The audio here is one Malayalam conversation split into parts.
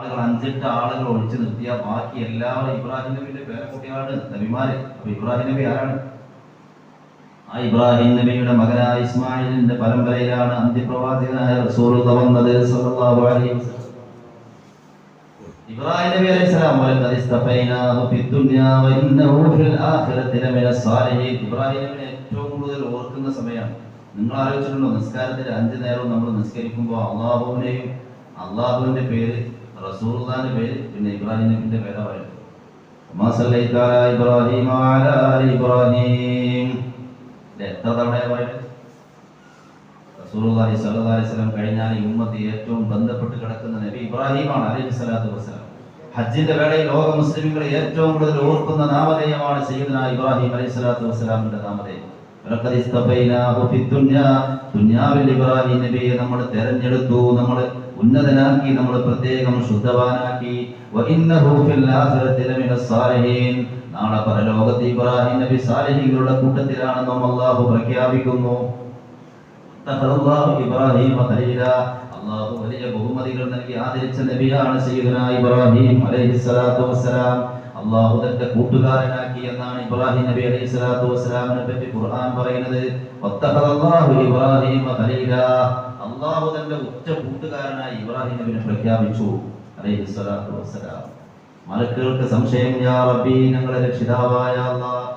ആളുകൾ 5-8 ആളുകൾ ഒഴിച്ചു നിർത്തിയ ബാക്കി എല്ലാവരും ഇബ്രാഹിം നബിയുടെ പേരക്കുട്ടികളാണ് നബിമാര്. അപ്പൊ ഇബ്രാഹിം നബി ആരാണ്? ആ ഇബ്രാഹിം നബിയുടെ മകനായ ഇസ്മായിലിന്റെ പരമ്പരയിലാണ് അന്ത്യപ്രവാചകനായ റസൂലുള്ളാഹി വന്നത് സ്വല്ലല്ലാഹു അലൈഹി വസല്ലം. ഇബ്രാഹിം നബി അലൈഹിസ്സലാം ഇബ്രാഹിം നബിയെ ഏറ്റവും കൂടുതൽ ഓർക്കുന്ന സമയമാണ്. നിങ്ങൾ ആലോചിച്ചിട്ടുണ്ടോ? നിസ്കാരത്തിൽ 5 നേരവും നമ്മൾ നിസ്കരിക്കുമ്പോൾ അള്ളാഹുവിനെയും അള്ളാഹുവിന്റെ പേര്, റസൂലുള്ളാഹിന്റെ പേര്, പിന്നെ ഇബ്രാഹിം നബിന്റെ പേരാ പറയുന്നത്. എത്ര തവണയാ പറയുന്നത്? റസൂലുള്ളാഹി സ്വല്ലല്ലാഹു അലൈഹി വസല്ലം കഴിഞ്ഞാൽ ഈ ഉമ്മത്ത് ഏറ്റവും ബന്ധപ്പെട്ട് കിടക്കുന്ന നബി ഇബ്രാഹിമാണ് അലൈഹി സ്വലാത്തു വസ്സലാം. ഹജ്ജിന്റെ വേളയിൽ ലോക മുസ്ലിമുകളെ ഏറ്റവും കൂടുതൽ ഓർക്കുന്ന നാമധേയമാണ് സയ്യിദുനാ ഇബ്രാഹിം അലൈഹി സ്വലാത്തു വസ്സലാമിന്റെ നാമധേയം. ദുനിയാവിൽ ഇബ്രാഹിം നബിയെ നമ്മൾ തെരഞ്ഞെടുത്തു, നമ്മൾ ഉന്നതനാക്കി, നമ്മൾ പ്രത്യേകം ശുദ്ധവാനാക്കി. നാളെ പരലോകത്ത് ഇബ്രാഹിം നബി സാലിഹീങ്ങളുടെ കൂട്ടത്തിലാണെന്നും അല്ലാഹു പ്രഖ്യാപിക്കുന്നു. അല്ലാഹു വലിയ ബഹുമതികൾ നൽകി ആദരിച്ച നബിയാണ് സയ്യിദുനാ ഇബ്രാഹിം അലൈഹിസ്സലാത്തു വസ്സലാം. അല്ലാഹു തന്റെ കൂട്ടുകാരനാക്കി എന്നാണ് ഇബ്രാഹിം നബി അലൈഹിസ്സലാത്തു വസ്സലാമിനെ പറ്റി ഖുർആൻ പറയുന്നത്. വത്തഖദല്ലാഹു ഇബ്രാഹിം ഖലീല. അല്ലാഹു തന്റെ ഉറ്റ കൂട്ടുകാരനായി ഇബ്രാഹിം നബിയെ പ്രഖ്യാപിച്ചു അലൈഹിസ്സലാത്തു വസ്സലാം. മലക്കുകൾക്ക് സംശയം, യാ റബ്ബി, ഞങ്ങളുടെ രക്ഷിതാവായ അല്ലാഹ്,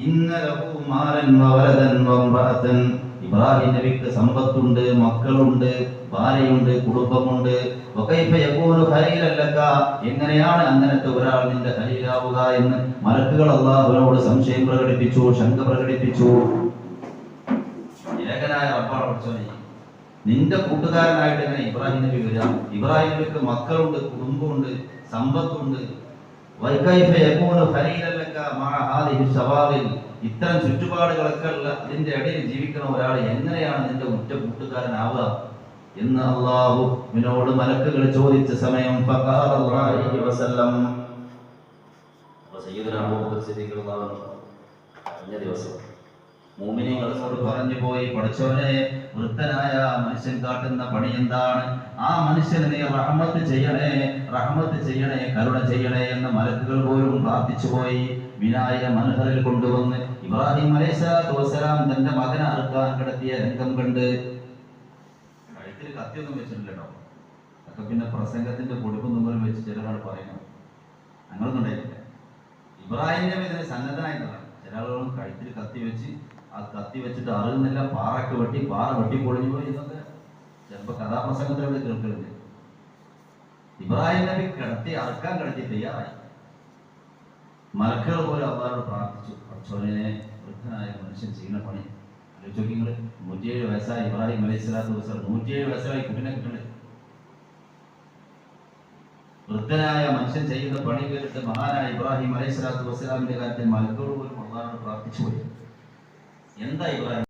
ഇന്ന ലഹു മാലൻ വവലദൻ വംറഅതൻ. ഇബ്രാഹിം നബിക്ക് സമ്പത്തുണ്ട്, മക്കളുണ്ട്, ഭാര്യയുണ്ട്, കുടുംബമുണ്ട്. വകൈഫ യകൂനു ഖലീലൻ ലക. എങ്ങനെയാണ് അങ്ങനത്തെ ഒരാൾ നിന്റെ ഖലീലാവുക എന്ന് മലക്കുകൾ അല്ലാഹുവിനോട് സംശയം പ്രകടിപ്പിച്ചു, ശങ്ക പ്രകടിപ്പിച്ചു. ഏകനായ റബ്ബാണ് പഠിച്ചവനെ, നിന്റെ കൂട്ടുകാരനായിട്ട് എങ്ങനെ ഇബ്രാഹിം നബി വരാം? ഇബ്രാഹിം നബിക്ക് മക്കളുണ്ട്, കുടുംബമുണ്ട്, സമ്പത്തുണ്ട്. വകൈഫ യകൂനു ഖലീലൻ ലക മഅ ഹാദിഹി ശവാബിൽ. ഇത്തരം ചുറ്റുപാടുകളൊക്കെ ഉള്ള ഇതിന്റെ ഇടയിൽ ജീവിക്കുന്ന ഒരാൾ എങ്ങനെയാണ് നിന്റെ ഉറ്റ കൂട്ടുകാരനാവുക എന്ന് അല്ലാഹുവിനോട് മലക്കുകൾ ചോദിച്ച സമയം കഴിഞ്ഞ ദിവസം മുഅ്മിനീങ്ങളോട് പറഞ്ഞു പോയി, പഠിച്ചവനെ, വൃദ്ധനായ മനുഷ്യൻ കാട്ടുന്ന പണി എന്താണ്? ആ മനുഷ്യന് നീ റഹ്മത്ത് ചെയ്യണേ, റഹ്മത്ത് ചെയ്യണേ, കരുണ ചെയ്യണേ എന്ന് മലക്കുകൾ പോലും പ്രാർത്ഥിച്ചു പോയി. വിനായക മനഹറിൽ കൊണ്ടുവന്ന് ഇബ്രാഹിം അലൈഹിസ്സലാത്തു വസ്സലാം തന്റെ മകനെ അറുക്കാൻ കിടത്തിയ രംഗം കണ്ട് കഴുത്തിൽ കത്തിയൊന്നും വെച്ചിട്ടില്ലട്ടോ. അതൊക്കെ പിന്നെ പ്രസംഗത്തിന്റെ പൊടിപ്പും തുമ്പലും വെച്ച് ചിലരാൾ പറയുന്നു. ഞങ്ങളൊന്നും ഉണ്ടായിട്ടില്ല. ഇബ്രാഹിം നബി ഇതിന് സന്നദ്ധനായിട്ടാണ്. ചില ആളുകളും കഴുത്തിൽ കത്തി വെച്ച് ആ കത്തി വെച്ചിട്ട് അറുകുന്നില്ല, പാറക്ക് വെട്ടി, പാറ വെട്ടി പൊളിഞ്ഞു പോയി എന്നൊക്കെ ചിലപ്പോൾ കഥാപ്രസംഗത്തിലൂടെ കേൾക്കലുണ്ട്. ഇബ്രാഹിം നബി അറുക്കാൻ കിടത്തി തയ്യാറായി. മലക്കുകൾ പോലെ അള്ളാഹുവോട് പ്രാർത്ഥിച്ചു, പഠിച്ചവനെ, വൃദ്ധനായ മനുഷ്യൻ ചെയ്യുന്ന പണി ആലോചിച്ചു. നിങ്ങൾ 107 വയസ്സായി ഇബ്രാഹിം അലൈഹിസ്സലാത്തു വസ്സലാം, 107 വയസ്സായി കുട്ടിനെ കിട്ടണേ. വൃദ്ധനായ മനുഷ്യൻ ചെയ്യുന്ന പണി കേട്ടിട്ട് മഹാനായ ഇബ്രാഹിം അലൈഹിസ്സലാത്തു വസ്സലാമിന്റെ കാര്യത്തിൽ മലക്കുകൾ പോലും അള്ളാഹുവോട് പ്രാർത്ഥിച്ചു പോയി. എന്താ ഇബ്രാഹിം